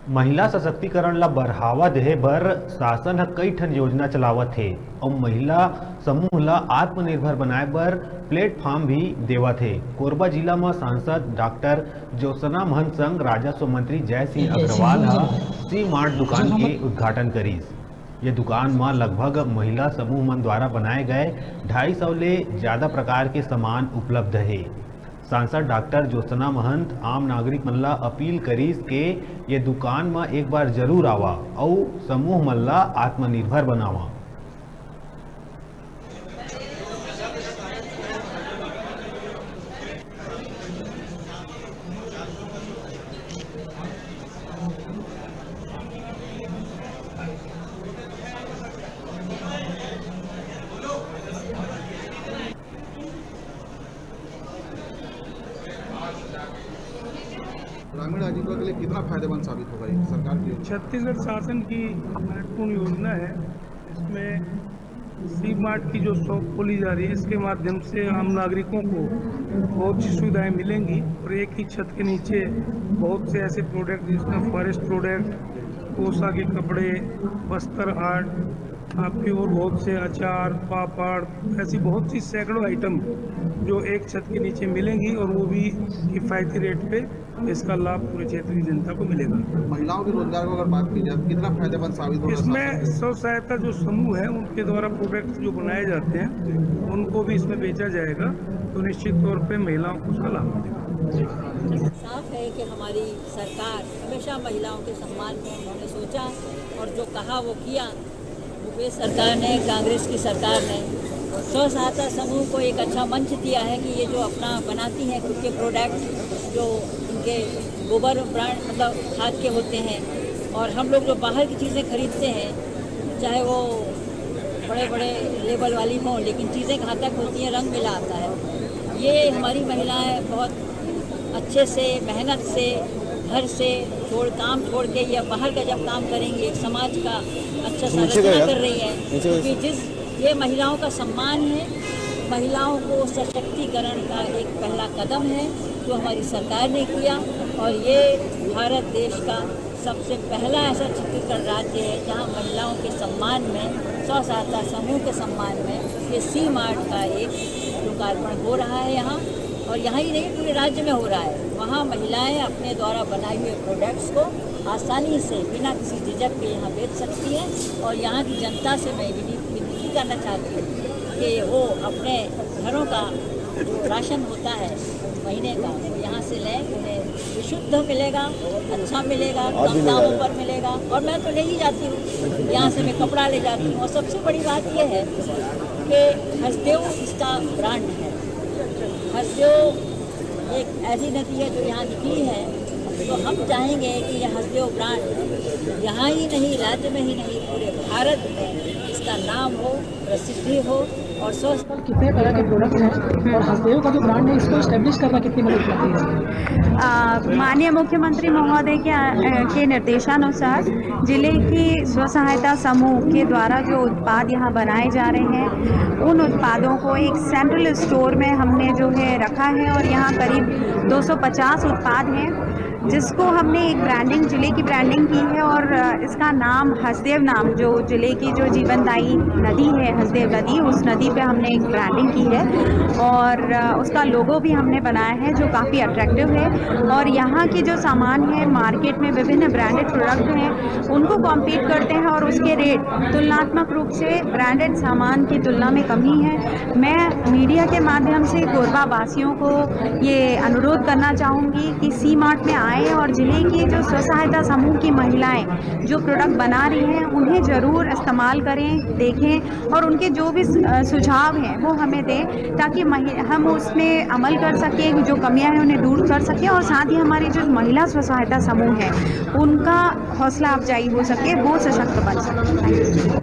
महिला सशक्तिकरण ला बढ़ावा देहे बर शासन ह कई ठन योजना चलावत हे और महिला समूह ला आत्मनिर्भर बनाए बर प्लेटफॉर्म भी देवत हे। कोरबा जिला में सांसद डॉक्टर ज्योत्सना महंत संग राजस्व मंत्री जय सिंह अग्रवाल ह सी मार्ट दुकान के उद्घाटन करीस। ये दुकान में लगभग महिला समूह मन द्वारा बनाए गए 250 ले ज्यादा प्रकार के सामान उपलब्ध है। सांसद डॉक्टर ज्योत्सना महंत आम नागरिक मन ला अपील करीस के ये दुकान में एक बार जरूर आवा और समूह मन ला आत्मनिर्भर बनावा। ग्रामीण आजीविका के लिए कितना फायदेमंद साबित होगा ये सरकार की? छत्तीसगढ़ शासन की महत्वपूर्ण योजना है। इसमें सी मार्ट की जो शॉप खोली जा रही है, इसके माध्यम से आम नागरिकों को बहुत सी सुविधाएं मिलेंगी और एक ही छत के नीचे बहुत से ऐसे प्रोडक्ट जिसमें फॉरेस्ट प्रोडक्ट, पोशाक के कपड़े, बस्तर आर्ट, आपके और बहुत से अचार, पापड़, ऐसी बहुत सी सैकड़ों आइटम जो एक छत के नीचे मिलेंगी और वो भी किफ़ायती रेट पे इसका लाभ पूरे क्षेत्र की जनता को मिलेगा। महिलाओं के रोजगार को अगर बात की जाए कितना फायदेमंद साबित होगा? इसमें स्व सहायता जो समूह है उनके द्वारा प्रोडक्ट जो बनाए जाते हैं उनको भी इसमें बेचा जाएगा, तो निश्चित तौर पे महिलाओं को उसका लाभ मिलेगा। साफ है कि हमारी सरकार हमेशा महिलाओं के सम्मान में उन्होंने सोचा और जो कहा वो किया। भूपेश सरकार ने, कांग्रेस की सरकार ने स्व सहायता समूह को एक अच्छा मंच दिया है कि ये जो अपना बनाती हैं खुद के प्रोडक्ट, जो इनके गोबर ब्रांड मतलब खाद के होते हैं, और हम लोग जो बाहर की चीज़ें खरीदते हैं, चाहे वो बड़े बड़े लेबल वाली हों, लेकिन चीज़ें घातक होती हैं, रंग मिला आता है। ये हमारी महिलाएं बहुत अच्छे से, मेहनत से, घर से काम छोड़ के या बाहर का जब काम करेंगी, एक समाज का अच्छा संरचना कर रही है। क्योंकि जिस ये महिलाओं का सम्मान है, महिलाओं को सशक्तिकरण का एक पहला कदम है जो हमारी सरकार ने किया। और ये भारत देश का सबसे पहला ऐसा छत्तीसगढ़ राज्य है जहां महिलाओं के सम्मान में, स्व सहायता समूह के सम्मान में ये सी मार्ट का एक लोकार्पण हो रहा है यहाँ। और यहाँ ही नहीं, पूरे राज्य में हो रहा है। वहाँ महिलाएं अपने द्वारा बनाए हुए प्रोडक्ट्स को आसानी से बिना किसी झिझक के यहाँ बेच सकती हैं। और यहाँ की जनता से मैं विनती करना चाहती हूँ कि वो अपने घरों का जो राशन होता है महीने का, वो यहाँ से लें। उन्हें विशुद्ध मिलेगा, अच्छा मिलेगा, कम दामों पर मिलेगा। और मैं तो ले ही जाती हूँ, यहाँ से मैं कपड़ा ले जाती हूँ। और सबसे बड़ी बात यह है कि हसदेव इसका ब्रांड है। हसदेव एक ऐसी नदी है जो यहाँ निकली है, तो हम चाहेंगे कि यह हसदेव ब्रांड यहाँ ही नहीं, राज्य में ही नहीं, पूरे भारत में इसका नाम हो, प्रसिद्धि हो। और कितने तरह के प्रोडक्ट्स हैं और हसदेव का जो ब्रांड है इसको एस्टेब्लिश करना कितनी मदद करती है? माननीय मुख्यमंत्री महोदय के निर्देशानुसार जिले की स्व सहायता समूह के द्वारा जो उत्पाद यहाँ बनाए जा रहे हैं, उन उत्पादों को एक सेंट्रल स्टोर में हमने जो है रखा है। और यहाँ करीब 250 उत्पाद हैं जिसको हमने एक ब्रांडिंग, जिले की ब्रांडिंग की है। और इसका नाम हसदेव नाम, जो जिले की जो जीवनदायी नदी है हसदेव नदी, उस नदी पे हमने एक ब्रांडिंग की है। और उसका लोगो भी हमने बनाया है जो काफ़ी अट्रैक्टिव है। और यहाँ की जो सामान है मार्केट में विभिन्न ब्रांडेड प्रोडक्ट हैं उनको कॉम्पीट करते हैं और उसके रेट तुलनात्मक रूप से ब्रांडेड सामान की तुलना में कम ही है। मैं मीडिया के माध्यम से कोरबा वासियों को ये अनुरोध करना चाहूँगी कि सी मार्ट में आए और जिले की जो स्व सहायता समूह की महिलाएं जो प्रोडक्ट बना रही हैं उन्हें ज़रूर इस्तेमाल करें, देखें और उनके जो भी सुझाव हैं वो हमें दें, ताकि हम उसमें अमल कर सकें, जो कमियां हैं उन्हें दूर कर सकें। और साथ ही हमारी जो महिला स्व सहायता समूह है उनका हौसला अफजाई हो सके, वो सशक्त बन सके।